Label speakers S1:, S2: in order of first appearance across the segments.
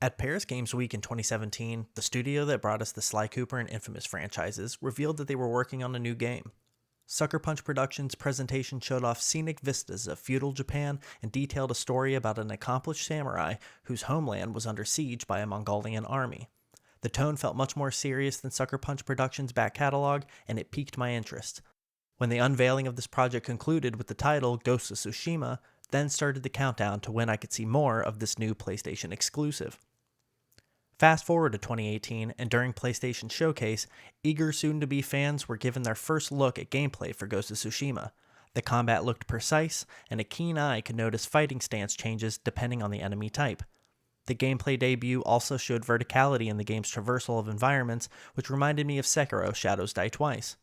S1: At Paris Games Week in 2017, the studio that brought us the Sly Cooper and Infamous franchises revealed that they were working on a new game. Sucker Punch Productions' presentation showed off scenic vistas of feudal Japan and detailed a story about an accomplished samurai whose homeland was under siege by a Mongolian army. The tone felt much more serious than Sucker Punch Productions' back catalog, and it piqued my interest. When the unveiling of this project concluded with the title Ghost of Tsushima, then started the countdown to when I could see more of this new PlayStation exclusive. Fast forward to 2018, and during PlayStation Showcase, eager soon-to-be fans were given their first look at gameplay for Ghost of Tsushima. The combat looked precise, and a keen eye could notice fighting stance changes depending on the enemy type. The gameplay debut also showed verticality in the game's traversal of environments, which reminded me of Sekiro: Shadows Die Twice.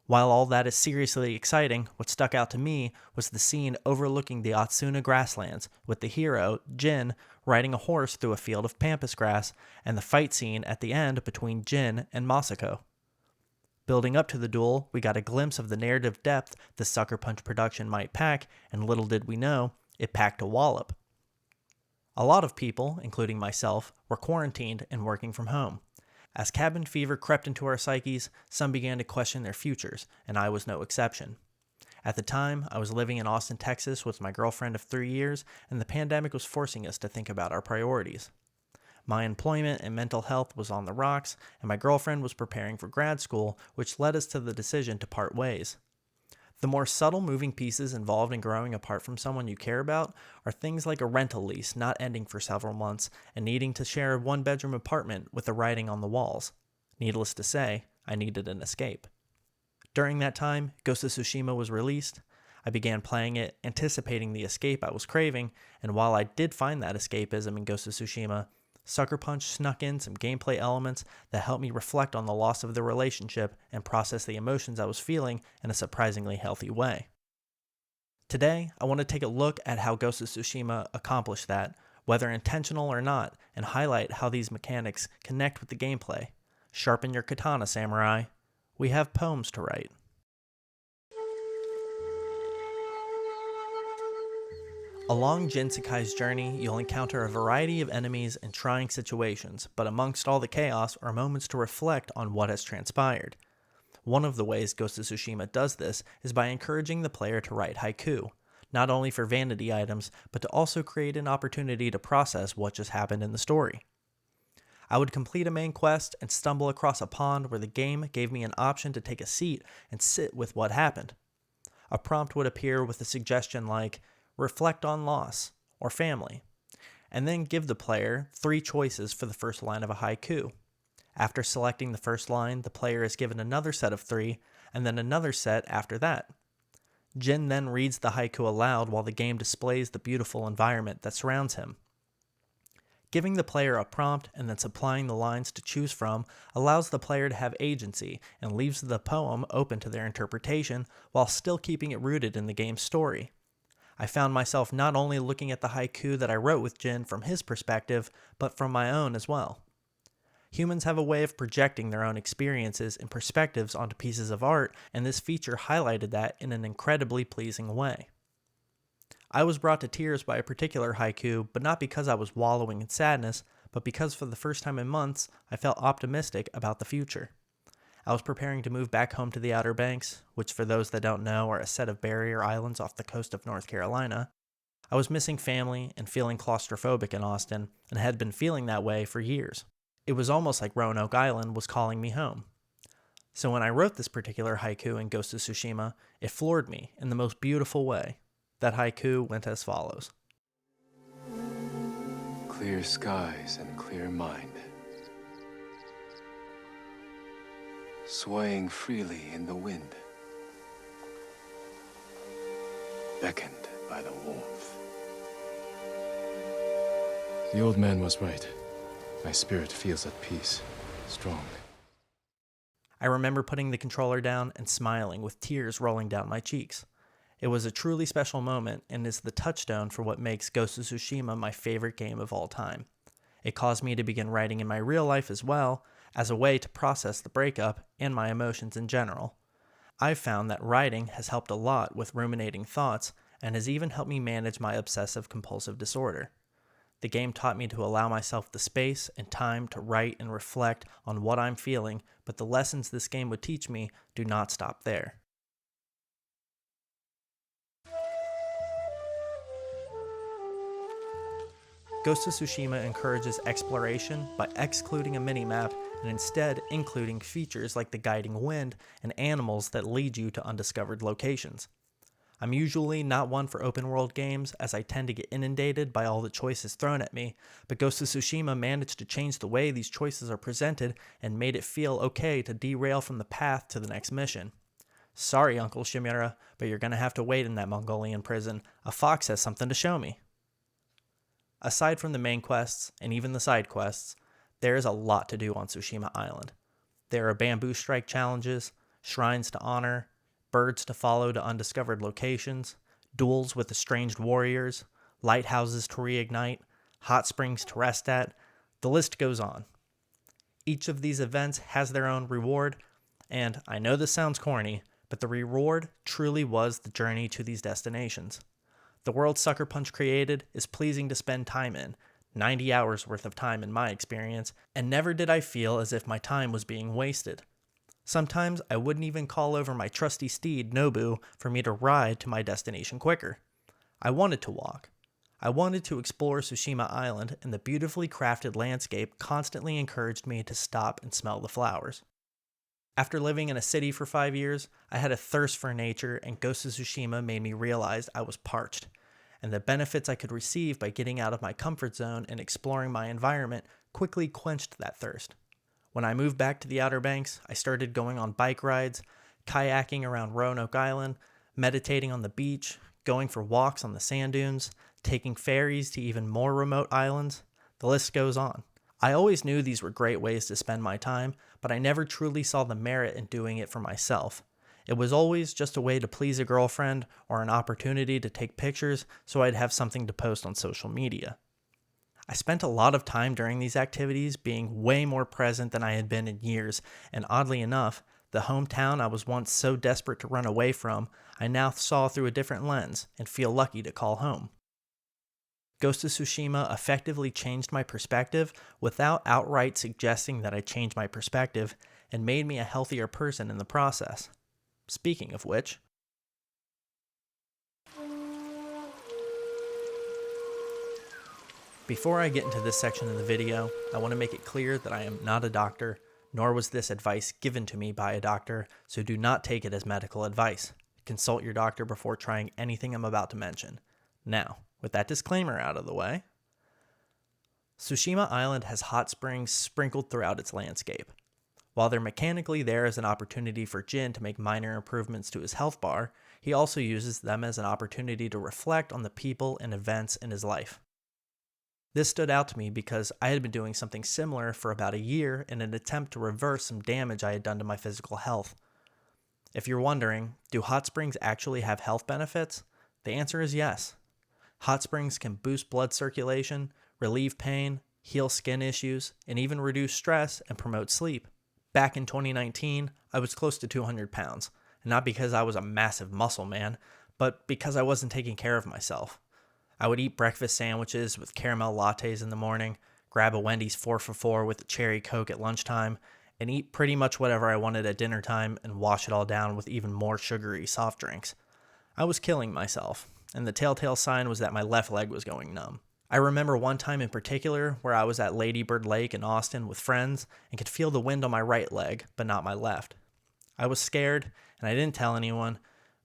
S1: While all that is seriously exciting, what stuck out to me was the scene overlooking the Otsuna grasslands, with the hero, Jin, riding a horse through a field of pampas grass, and the fight scene at the end between Jin and Masako. Building up to the duel, we got a glimpse of the narrative depth the Sucker Punch production might pack, and little did we know, it packed a wallop. A lot of people, including myself, were quarantined and working from home. As cabin fever crept into our psyches, some began to question their futures, and I was no exception. At the time, I was living in Austin, Texas with my girlfriend of 3 years, and the pandemic was forcing us to think about our priorities. My employment and mental health was on the rocks, and my girlfriend was preparing for grad school, which led us to the decision to part ways. The more subtle moving pieces involved in growing apart from someone you care about are things like a rental lease not ending for several months and needing to share a one-bedroom apartment with the writing on the walls. Needless to say, I needed an escape. During that time, Ghost of Tsushima was released. I began playing it, anticipating the escape I was craving, and while I did find that escapism in Ghost of Tsushima, Sucker Punch snuck in some gameplay elements that helped me reflect on the loss of the relationship and process the emotions I was feeling in a surprisingly healthy way. Today, I want to take a look at how Ghost of Tsushima accomplished that, whether intentional or not, and highlight how these mechanics connect with the gameplay. Sharpen your katana, samurai. We have poems to write. Along Jin Sakai's journey, you'll encounter a variety of enemies and trying situations, but amongst all the chaos are moments to reflect on what has transpired. One of the ways Ghost of Tsushima does this is by encouraging the player to write haiku, not only for vanity items, but to also create an opportunity to process what just happened in the story. I would complete a main quest and stumble across a pond where the game gave me an option to take a seat and sit with what happened. A prompt would appear with a suggestion like, reflect on loss, or family, and then give the player 3 choices for the first line of a haiku. After selecting the first line, the player is given another set of 3, and then another set after that. Jin then reads the haiku aloud while the game displays the beautiful environment that surrounds him. Giving the player a prompt and then supplying the lines to choose from allows the player to have agency and leaves the poem open to their interpretation while still keeping it rooted in the game's story. I found myself not only looking at the haiku that I wrote with Jin from his perspective, but from my own as well. Humans have a way of projecting their own experiences and perspectives onto pieces of art, and this feature highlighted that in an incredibly pleasing way. I was brought to tears by a particular haiku, but not because I was wallowing in sadness, but because for the first time in months, I felt optimistic about the future. I was preparing to move back home to the Outer Banks, which for those that don't know are a set of barrier islands off the coast of North Carolina. I was missing family and feeling claustrophobic in Austin, and had been feeling that way for years. It was almost like Roanoke Island was calling me home. So when I wrote this particular haiku in Ghost of Tsushima, it floored me in the most beautiful way. That haiku went as follows.
S2: Clear skies and clear mind. Swaying freely in the wind. Beckoned by the warmth. The old man was right. My spirit feels at peace, strong.
S1: I remember putting the controller down and smiling with tears rolling down my cheeks. It was a truly special moment and is the touchstone for what makes Ghost of Tsushima my favorite game of all time. It caused me to begin writing in my real life as well, as a way to process the breakup and my emotions in general. I've found that writing has helped a lot with ruminating thoughts and has even helped me manage my obsessive compulsive disorder. The game taught me to allow myself the space and time to write and reflect on what I'm feeling, but the lessons this game would teach me do not stop there. Ghost of Tsushima encourages exploration by excluding a minimap and instead including features like the guiding wind and animals that lead you to undiscovered locations. I'm usually not one for open world games as I tend to get inundated by all the choices thrown at me, but Ghost of Tsushima managed to change the way these choices are presented and made it feel okay to derail from the path to the next mission. Sorry, Uncle Shimura, but you're gonna have to wait in that Mongolian prison. A fox has something to show me. Aside from the main quests, and even the side quests, there is a lot to do on Tsushima Island. There are bamboo strike challenges, shrines to honor, birds to follow to undiscovered locations, duels with estranged warriors, lighthouses to reignite, hot springs to rest at. The list goes on. Each of these events has their own reward, and I know this sounds corny, but the reward truly was the journey to these destinations. The world Sucker Punch created is pleasing to spend time in, 90 hours worth of time in my experience, and never did I feel as if my time was being wasted. Sometimes I wouldn't even call over my trusty steed, Nobu, for me to ride to my destination quicker. I wanted to walk. I wanted to explore Tsushima Island, and the beautifully crafted landscape constantly encouraged me to stop and smell the flowers. After living in a city for 5 years, I had a thirst for nature, and Ghost of Tsushima made me realize I was parched, and the benefits I could receive by getting out of my comfort zone and exploring my environment quickly quenched that thirst. When I moved back to the Outer Banks, I started going on bike rides, kayaking around Roanoke Island, meditating on the beach, going for walks on the sand dunes, taking ferries to even more remote islands. The list goes on. I always knew these were great ways to spend my time, but I never truly saw the merit in doing it for myself. It was always just a way to please a girlfriend or an opportunity to take pictures so I'd have something to post on social media. I spent a lot of time during these activities being way more present than I had been in years, and oddly enough, the hometown I was once so desperate to run away from, I now saw through a different lens and feel lucky to call home. Ghost of Tsushima effectively changed my perspective without outright suggesting that I change my perspective, and made me a healthier person in the process. Speaking of which, before I get into this section of the video, I want to make it clear that I am not a doctor, nor was this advice given to me by a doctor, so do not take it as medical advice. Consult your doctor before trying anything I'm about to mention. Now, with that disclaimer out of the way, Tsushima Island has hot springs sprinkled throughout its landscape. While they're mechanically there as an opportunity for Jin to make minor improvements to his health bar, he also uses them as an opportunity to reflect on the people and events in his life. This stood out to me because I had been doing something similar for about a year in an attempt to reverse some damage I had done to my physical health. If you're wondering, do hot springs actually have health benefits? The answer is yes. Hot springs can boost blood circulation, relieve pain, heal skin issues, and even reduce stress and promote sleep. Back in 2019, I was close to 200 pounds, and not because I was a massive muscle man, but because I wasn't taking care of myself. I would eat breakfast sandwiches with caramel lattes in the morning, grab a Wendy's 4 for $4 with a cherry Coke at lunchtime, and eat pretty much whatever I wanted at dinner time and wash it all down with even more sugary soft drinks. I was killing myself, and the telltale sign was that my left leg was going numb. I remember one time in particular where I was at Lady Bird Lake in Austin with friends and could feel the wind on my right leg, but not my left. I was scared, and I didn't tell anyone,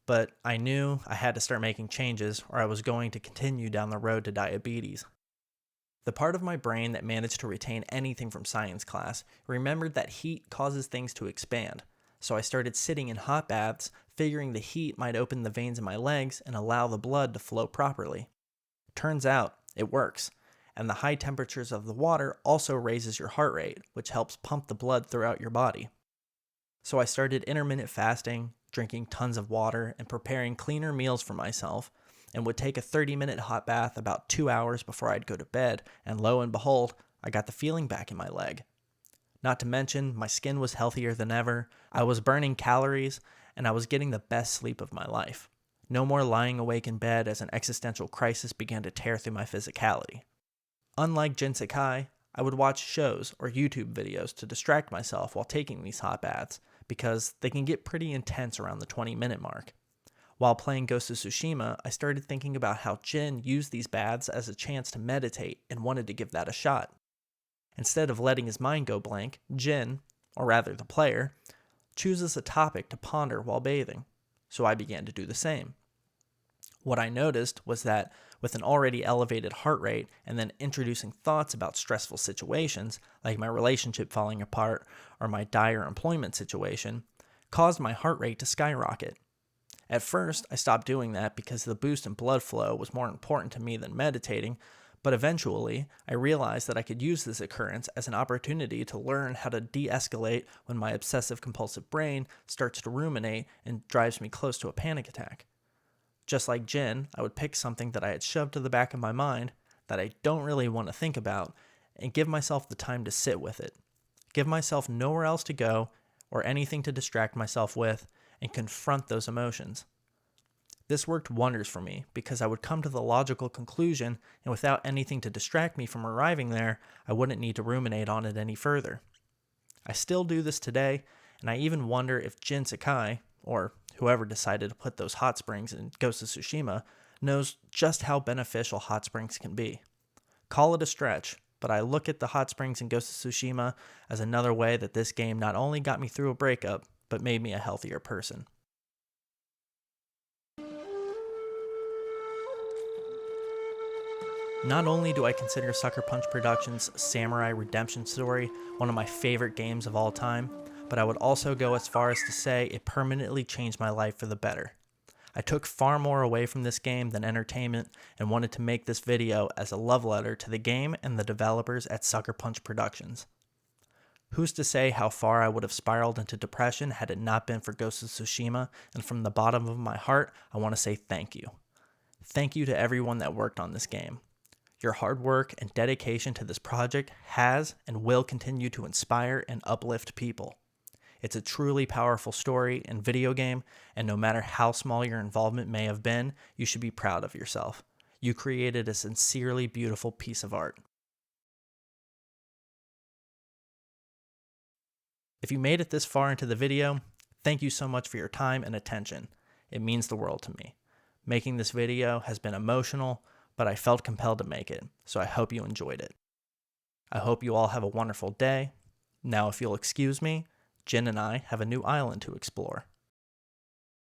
S1: but I knew I had to start making changes or I was going to continue down the road to diabetes. The part of my brain that managed to retain anything from science class remembered that heat causes things to expand, so I started sitting in hot baths, figuring the heat might open the veins in my legs and allow the blood to flow properly. Turns out, it works, and the high temperatures of the water also raises your heart rate, which helps pump the blood throughout your body. So I started intermittent fasting, drinking tons of water, and preparing cleaner meals for myself, and would take a 30-minute hot bath about 2 hours before I'd go to bed, and lo and behold, I got the feeling back in my leg. Not to mention, my skin was healthier than ever, I was burning calories, and I was getting the best sleep of my life. No more lying awake in bed as an existential crisis began to tear through my physicality. Unlike Jinsekai, I would watch shows or YouTube videos to distract myself while taking these hot baths, because they can get pretty intense around the 20-minute mark. While playing Ghost of Tsushima, I started thinking about how Jin used these baths as a chance to meditate and wanted to give that a shot. Instead of letting his mind go blank, Jin, or rather the player, chooses a topic to ponder while bathing, so I began to do the same. What I noticed was that with an already elevated heart rate and then introducing thoughts about stressful situations, like my relationship falling apart or my dire employment situation, caused my heart rate to skyrocket. At first, I stopped doing that because the boost in blood flow was more important to me than meditating, but eventually, I realized that I could use this occurrence as an opportunity to learn how to de-escalate when my obsessive-compulsive brain starts to ruminate and drives me close to a panic attack. Just like Jin, I would pick something that I had shoved to the back of my mind that I don't really want to think about and give myself the time to sit with it. Give myself nowhere else to go or anything to distract myself with and confront those emotions. This worked wonders for me because I would come to the logical conclusion, and without anything to distract me from arriving there, I wouldn't need to ruminate on it any further. I still do this today, and I even wonder if Jin Sakai, or whoever decided to put those hot springs in Ghost of Tsushima, knows just how beneficial hot springs can be. Call it a stretch, but I look at the hot springs in Ghost of Tsushima as another way that this game not only got me through a breakup, but made me a healthier person. Not only do I consider Sucker Punch Productions' Samurai Redemption story one of my favorite games of all time, but I would also go as far as to say it permanently changed my life for the better. I took far more away from this game than entertainment and wanted to make this video as a love letter to the game and the developers at Sucker Punch Productions. Who's to say how far I would have spiraled into depression had it not been for Ghost of Tsushima, and from the bottom of my heart, I want to say thank you. Thank you to everyone that worked on this game. Your hard work and dedication to this project has and will continue to inspire and uplift people. It's a truly powerful story and video game, and no matter how small your involvement may have been, you should be proud of yourself. You created a sincerely beautiful piece of art. If you made it this far into the video, thank you so much for your time and attention. It means the world to me. Making this video has been emotional, but I felt compelled to make it, so I hope you enjoyed it. I hope you all have a wonderful day. Now, if you'll excuse me, Jin and I have a new island to explore.